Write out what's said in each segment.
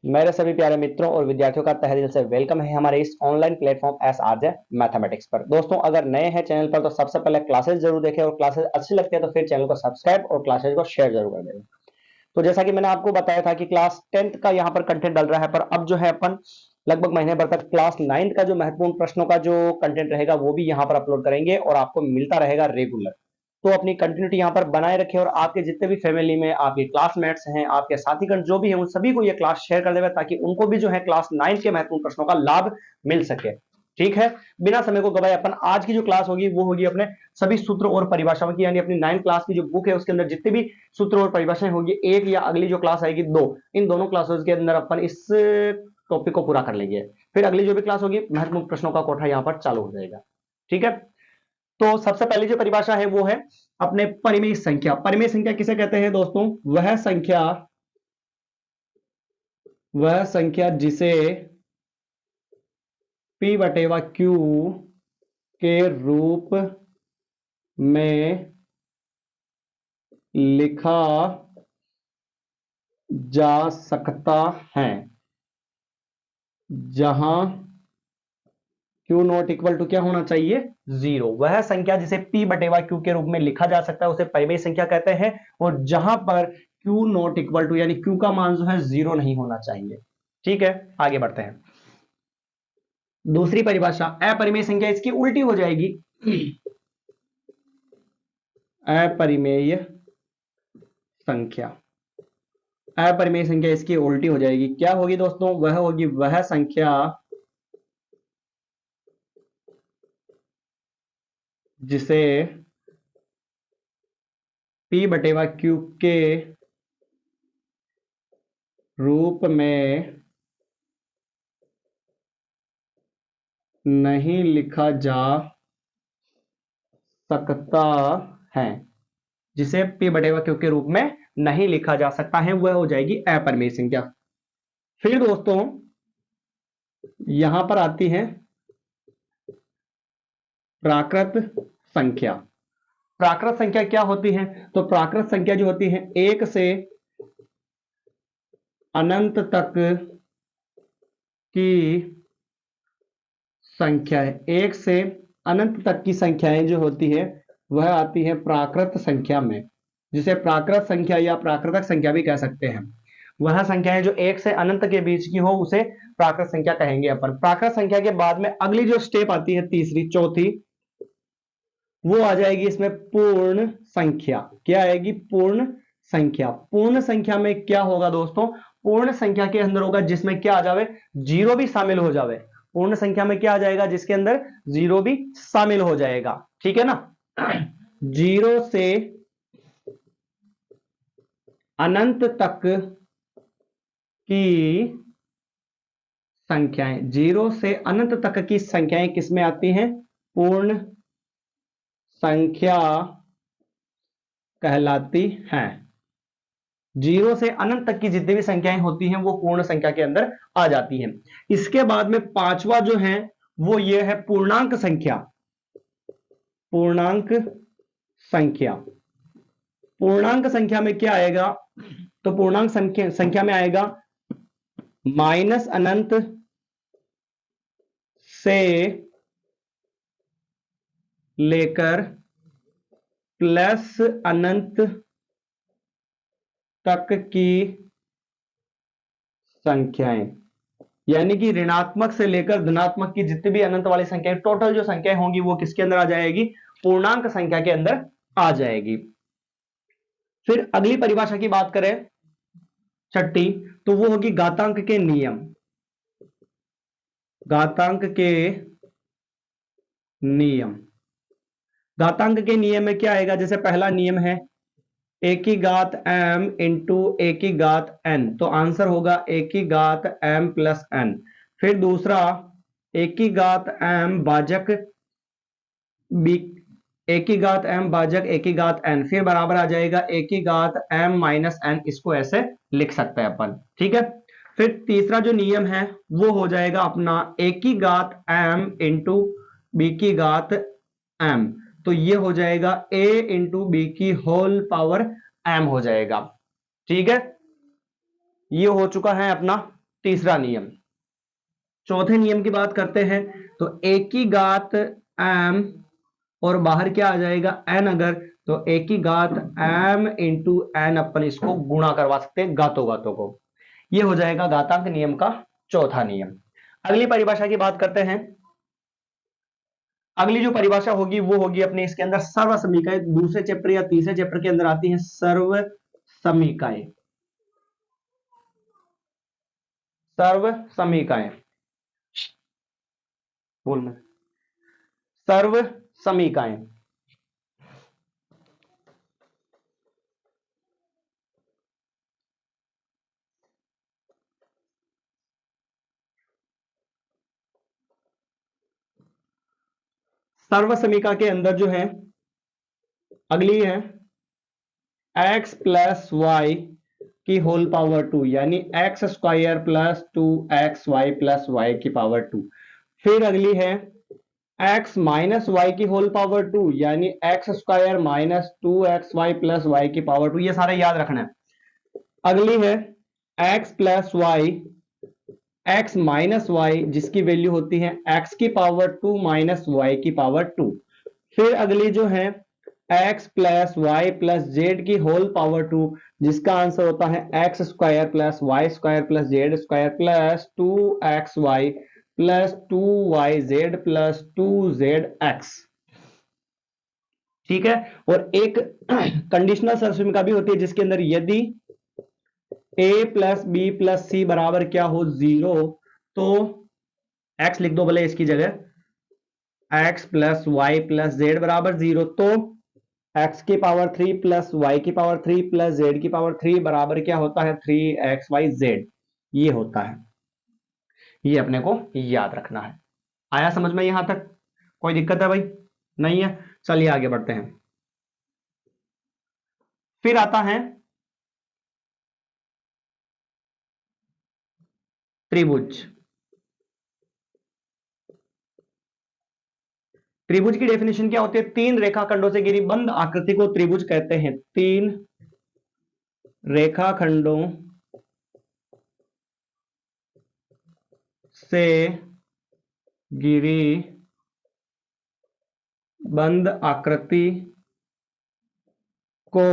मेरे सभी प्यारे मित्रों और विद्यार्थियों का तहे दिल से वेलकम है हमारे इस ऑनलाइन प्लेटफॉर्म एसआरजे मैथमेटिक्स पर। दोस्तों, अगर नए हैं चैनल पर तो सबसे पहले क्लासेस जरूर देखें और क्लासेस अच्छी लगती है तो फिर चैनल को सब्सक्राइब और क्लासेस को शेयर जरूर कर दें। तो जैसा कि मैंने आपको बताया था कि क्लास 10th का यहाँ पर कंटेंट डल रहा है, पर अब जो है अपन लगभग महीने भर तक क्लास 9th का जो महत्वपूर्ण प्रश्नों का जो कंटेंट रहेगा वो भी यहाँ पर अपलोड करेंगे और आपको मिलता रहेगा रेगुलर। तो अपनी कंटिन्यूटी यहाँ पर बनाए रखें और आपके जितने भी फैमिली में आपके क्लासमेट्स हैं, आपके साथीगण जो भी हैं, उन सभी को ये क्लास शेयर कर देगा ताकि उनको भी जो है क्लास 9 के महत्वपूर्ण प्रश्नों का लाभ मिल सके। ठीक है, बिना समय को गवाए अपन आज की जो क्लास होगी वो होगी अपने सभी सूत्र और परिभाषाओं की, यानी अपनी 9 क्लास की जो बुक है उसके अंदर जितने भी सूत्र और परिभाषाएं होंगी, एक या अगली जो क्लास आएगी दो, इन दोनों क्लासेस के अंदर अपन इस टॉपिक को पूरा कर लेंगे। फिर अगली जो भी क्लास होगी महत्वपूर्ण प्रश्नों का कोठा यहाँ पर चालू हो जाएगा। ठीक है, तो सबसे पहली जो परिभाषा है वो है अपने परिमेय संख्या। परिमेय संख्या किसे कहते हैं दोस्तों? वह संख्या जिसे P बटेवा Q के रूप में लिखा जा सकता है, जहां Q नॉट इक्वल टू क्या होना चाहिए? 0। वह संख्या जिसे P बटेवा Q के रूप में लिखा जा सकता है उसे परिमेय संख्या कहते हैं, और जहां पर Q नॉट इक्वल टू यानी Q का मान जो है 0 नहीं होना चाहिए। ठीक है, आगे बढ़ते हैं। दूसरी परिभाषा अपरिमेय संख्या, इसकी उल्टी हो जाएगी। अपरिमेय संख्या, अपरिमेय संख्या इसकी उल्टी हो जाएगी। क्या होगी दोस्तों? वह होगी वह संख्या जिसे P बटेवा Q के रूप में नहीं लिखा जा सकता है, जिसे P बटेवा Q के रूप में नहीं लिखा जा सकता है, वह हो जाएगी अपरिमेय संख्या। फिर दोस्तों यहां पर आती है प्राकृत संख्या। प्राकृत संख्या क्या होती है? तो प्राकृत संख्या जो होती है एक से अनंत तक की संख्या है, एक से अनंत तक की संख्याएं जो होती है वह आती है प्राकृत संख्या में, जिसे प्राकृत संख्या या प्राकृतिक संख्या भी कह सकते हैं। वह संख्याएं जो एक से अनंत के बीच की हो उसे प्राकृत संख्या कहेंगे अपन। प्राकृत संख्या के बाद में अगली जो स्टेप आती है तीसरी चौथी, वो आ जाएगी इसमें पूर्ण संख्या। क्या आएगी? पूर्ण संख्या। पूर्ण संख्या में क्या होगा दोस्तों? पूर्ण संख्या के अंदर होगा जिसमें क्या आ जावे? जीरो भी शामिल हो जावे। पूर्ण संख्या में क्या आ जाएगा? जिसके अंदर जीरो भी शामिल हो जाएगा। ठीक है ना? जीरो से अनंत तक की संख्याएं, जीरो से अनंत तक की संख्याएं किसमें आती हैं? पूर्ण संख्या कहलाती हैं। जीरो से अनंत तक की जितनी भी संख्याएं होती हैं वो पूर्ण संख्या के अंदर आ जाती हैं। इसके बाद में पांचवा जो है वो ये है पूर्णांक संख्या। पूर्णांक संख्या, पूर्णांक संख्या में क्या आएगा? तो पूर्णांक संख्या में आएगा माइनस अनंत से लेकर प्लस अनंत तक की संख्याएं, यानी कि ऋणात्मक से लेकर धनात्मक की जितनी भी अनंत वाली संख्याएं, टोटल जो संख्याएं होंगी वो किसके अंदर आ जाएगी? पूर्णांक संख्या के अंदर आ जाएगी। फिर अगली परिभाषा की बात करें छठी, तो वो होगी घातांक के नियम। घातांक के नियम, घातांक के नियम में क्या आएगा? जैसे पहला नियम है ए की घात m इंटू ए की घात n, तो आंसर होगा ए की घात m प्लस n। फिर दूसरा ए की घात m भाजक b, ए की घात m भाजक ए की घात n, फिर बराबर आ जाएगा ए की घात m माइनस n। इसको ऐसे लिख सकते हैं अपन। ठीक है, फिर तीसरा जो नियम है वो हो जाएगा अपना ए की घात m इंटू बी की घात m, तो ये हो जाएगा a इंटू बी की होल पावर m हो जाएगा। ठीक है, ये हो चुका है अपना तीसरा नियम। चौथे नियम की बात करते हैं तो a की घात m और बाहर क्या आ जाएगा n, अगर तो a की घात m इंटू n अपन इसको गुणा करवा सकते हैं घातों घातों को। ये हो जाएगा घातांक नियम का चौथा नियम। अगली परिभाषा की बात करते हैं। अगली जो परिभाषा होगी वो होगी अपने इसके अंदर सर्व समीकरण। दूसरे चैप्टर या तीसरे चैप्टर के अंदर आती है सर्व समीकरण। सर्व समीकरण बोलना, सर्व समीकरण। सर्व समीकरण के अंदर जो है अगली है x प्लस वाई की होल पावर 2, यानी x square plus 2xy plus y की पावर 2। फिर अगली है x माइनस वाई की होल पावर 2, यानी x square minus 2xy plus y की पावर 2। ये सारे याद रखना है। अगली है x plus y, x minus y जिसकी वैल्यू होती है x की पावर 2 माइनस वाई की पावर 2। फिर अगली जो है x plus y plus z की होल पावर 2, जिसका आंसर होता है x square plus y square plus z square plus 2xy plus 2yz plus 2zx। ठीक है। और एक कंडीशनल सर्वसमीकरण भी होती है जिसके अंदर यदि a प्लस बी प्लस सी बराबर क्या हो 0, तो x लिख दो भले इसकी जगह, x plus y plus z बराबर 0, तो x की पावर 3 प्लस वाई की पावर 3 प्लस जेड की पावर 3 बराबर क्या होता है 3xyz। ये होता है। ये अपने को याद रखना है। आया समझ में यहां तक? कोई दिक्कत है भाई? नहीं है? चलिए आगे बढ़ते हैं। फिर आता है त्रिभुज। त्रिभुज की डेफिनेशन क्या होती है? तीन रेखाखंडों से घिरी बंद आकृति को त्रिभुज कहते हैं। तीन रेखाखंडों से घिरी बंद आकृति को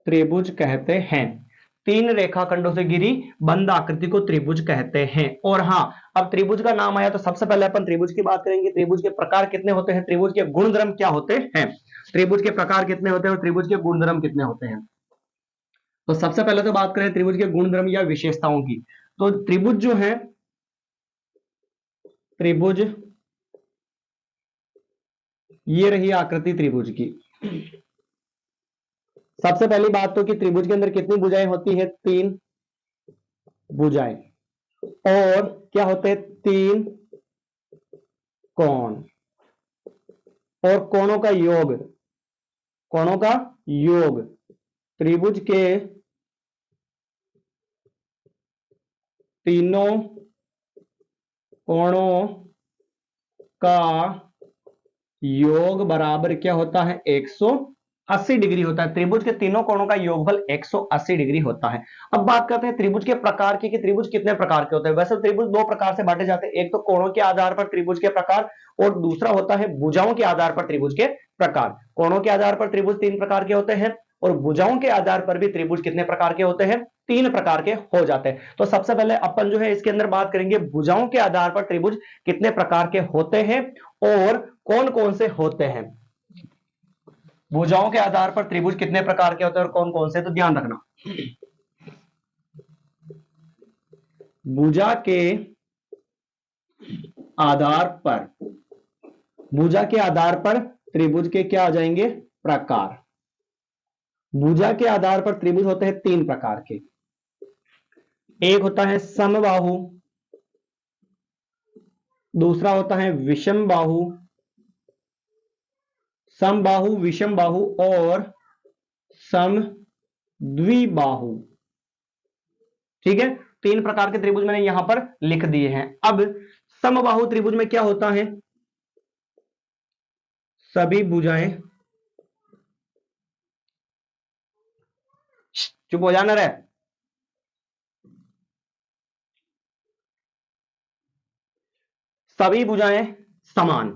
त्रिभुज कहते हैं। तीन रेखाखंडों से घिरी बंद आकृति को त्रिभुज कहते हैं। और हाँ, अब त्रिभुज का नाम आया तो सबसे पहले अपन त्रिभुज की बात करेंगे। त्रिभुज के प्रकार कितने होते हैं, त्रिभुज के गुणधर्म क्या होते हैं, त्रिभुज के प्रकार कितने होते हैं और त्रिभुज के गुणधर्म कितने होते हैं। तो सबसे पहले तो बात करें त्रिभुज के गुणधर्म या विशेषताओं की। तो त्रिभुज जो है, त्रिभुज ये रही आकृति त्रिभुज की। सबसे पहली बात तो कि त्रिभुज के अंदर कितनी भुजाएं होती है? तीन भुजाएं। और क्या होते हैं? तीन कोण। और कोणों का योग, कोणों का योग त्रिभुज के तीनों कोणों का योग बराबर क्या होता है? 180 डिग्री होता है। त्रिभुज के तीनों कोणों का योगफल 180 डिग्री होता है। अब बात करते हैं त्रिभुज के प्रकार की कि त्रिभुज कितने प्रकार के होते हैं। वैसे त्रिभुज दो प्रकार से बांटे जाते हैं, एक तो कोणों के आधार पर त्रिभुज के प्रकार और दूसरा होता है भुजाओं के आधार पर त्रिभुज के प्रकार। कोणों के आधार पर त्रिभुज तीन प्रकार के होते हैं और भुजाओं के आधार पर भी त्रिभुज कितने प्रकार के होते हैं? तीन प्रकार के हो जाते हैं। तो सबसे पहले अपन जो है इसके अंदर बात करेंगे भुजाओं के आधार पर त्रिभुज कितने प्रकार के होते हैं और कौन कौन से होते हैं। भुजाओं के आधार पर त्रिभुज कितने प्रकार के होते हैं और कौन कौन से, तो ध्यान रखना। भुजा के आधार पर, भुजा के आधार पर त्रिभुज के क्या आ जाएंगे? प्रकार। भुजा के आधार पर त्रिभुज होते हैं तीन प्रकार के। एक होता है समबाहु, दूसरा होता है विषम बाहु, समबाहु, विषम बाहु और सम द्विबाहु। ठीक है, तीन प्रकार के त्रिभुज मैंने यहां पर लिख दिए हैं। अब समबाहु त्रिभुज में क्या होता है? सभी भुजाएं चुप हो जाना रे। सभी भुजाएं समान,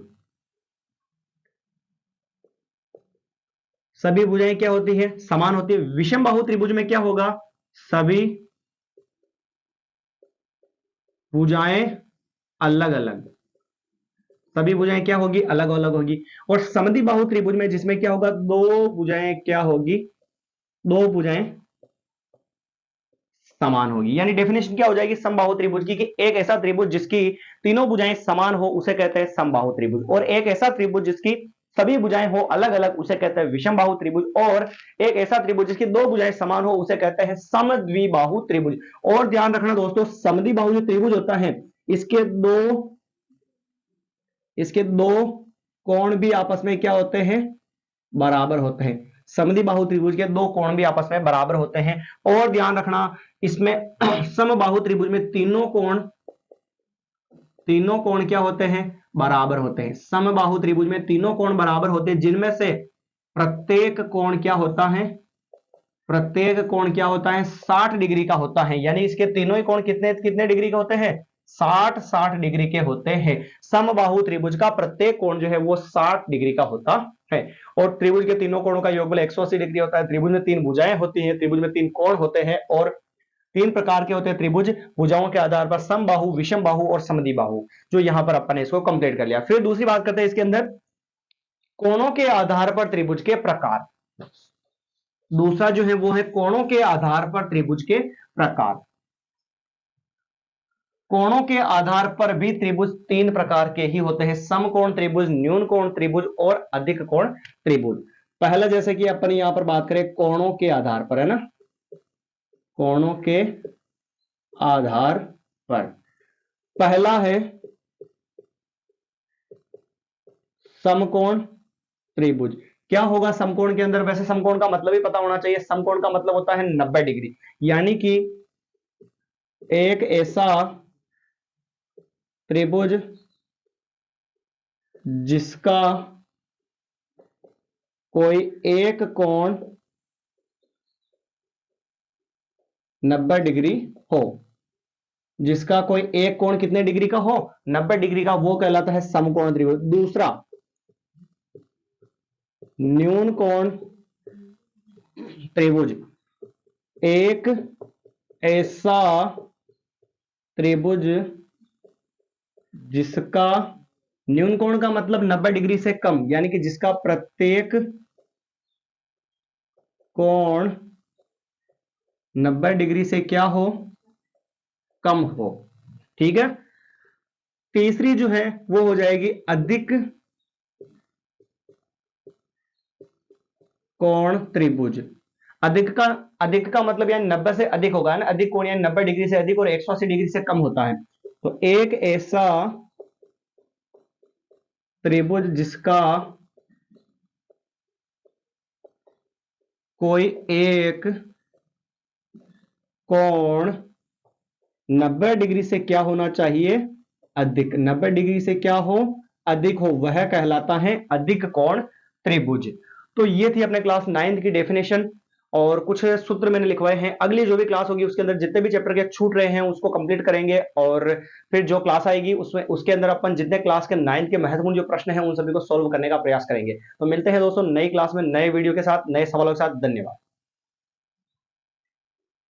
सभी भुजाएं क्या होती है, समान होती है। विषम बाहु त्रिभुज में क्या होगा, सभी भुजाएं अलग अलग, सभी भुजाएं क्या होगी, अलग अलग होगी। और समद्विबाहु त्रिभुज में जिसमें क्या होगा, दो भुजाएं क्या होगी, दो भुजाएं समान होगी। यानी डेफिनेशन क्या हो जाएगी समबाहु त्रिभुज की, कि एक ऐसा त्रिभुज जिसकी तीनों भुजाएं समान हो उसे कहते हैं समबाहु त्रिभुज, और एक ऐसा त्रिभुज जिसकी सभी भुजाएं हो अलग अलग उसे कहते हैं विषम बाहु त्रिभुज, और एक ऐसा त्रिभुज जिसकी दो भुजाएं समान हो उसे कहते हैं समद्विबाहु त्रिभुज। और ध्यान रखना दोस्तों, समद्विबाहु जो त्रिभुज होता है इसके दो कोण भी आपस में क्या होते हैं, बराबर होते हैं। समद्विबाहु त्रिभुज के दो कोण भी आपस में बराबर होते हैं। और ध्यान रखना इसमें समबाहु त्रिभुज में तीनों कोण क्या होते हैं, बराबर होते हैं। समबाहु त्रिभुज में तीनों कोण बराबर होते हैं, जिनमें से प्रत्येक कोण क्या होता है, प्रत्येक कोण क्या होता है, 60 डिग्री का होता है। यानी इसके तीनों ही कोण कितने कितने डिग्री के होते हैं, 60 डिग्री के होते हैं। समबाहु त्रिभुज का प्रत्येक कोण जो है वो 60 डिग्री का होता है। और त्रिभुज के तीनों कोणों का योगफल 180 डिग्री होता है। त्रिभुज में तीन भुजाएं होती हैं, त्रिभुज में तीन कोण होते हैं, और तीन प्रकार के होते हैं त्रिभुज। भुजाओं के आधार पर समबाहु, विषम बाहु और समद्विबाहु, जो यहां पर अपन ने इसको कंप्लीट कर लिया। फिर दूसरी बात करते हैं इसके अंदर, कोणों के आधार पर त्रिभुज के प्रकार। दूसरा जो है वो है कोणों के आधार पर त्रिभुज के प्रकार। कोणों के आधार पर भी त्रिभुज तीन प्रकार के ही होते हैं, समकोण त्रिभुज, न्यून कोण त्रिभुज और अधिक कोण त्रिभुज। पहला जैसे कि अपन यहां पर बात करें कोणों के आधार पर, है ना, कोणों के आधार पर पहला है समकोण त्रिभुज। क्या होगा समकोण के अंदर, वैसे समकोण का मतलब ही पता होना चाहिए। समकोण का मतलब होता है 90 डिग्री, यानी कि एक ऐसा त्रिभुज जिसका कोई एक कोण 90 डिग्री हो, जिसका कोई एक कोण कितने डिग्री का हो, 90 डिग्री का, वो कहलाता है समकोण त्रिभुज। दूसरा न्यून कोण त्रिभुज, एक ऐसा त्रिभुज जिसका न्यून कोण का मतलब 90 डिग्री से कम, यानी कि जिसका प्रत्येक कोण 90 डिग्री से क्या हो, कम हो। ठीक है। तीसरी जो है वो हो जाएगी अधिक कोण त्रिभुज। अधिक का मतलब यानी 90 से अधिक होगा ना, अधिक कोण यानी 90 डिग्री से अधिक और 180 डिग्री से कम होता है। तो एक ऐसा त्रिभुज जिसका कोई एक कोण 90 डिग्री से क्या होना चाहिए, अधिक, 90 डिग्री से क्या हो, अधिक हो, वह कहलाता है अधिक कोण त्रिभुज। तो ये थी अपने क्लास 9 की डेफिनेशन, और कुछ सूत्र मैंने लिखवाए हैं। अगली जो भी क्लास होगी उसके अंदर जितने भी चैप्टर के छूट रहे हैं उसको कंप्लीट करेंगे, और फिर जो क्लास आएगी उसमें उसके अंदर अपन जितने क्लास के 9 के महत्वपूर्ण जो प्रश्न हैं उन सभी को सोल्व करने का प्रयास करेंगे। तो मिलते हैं दोस्तों नई क्लास में नए वीडियो के साथ, नए सवालों के साथ। धन्यवाद।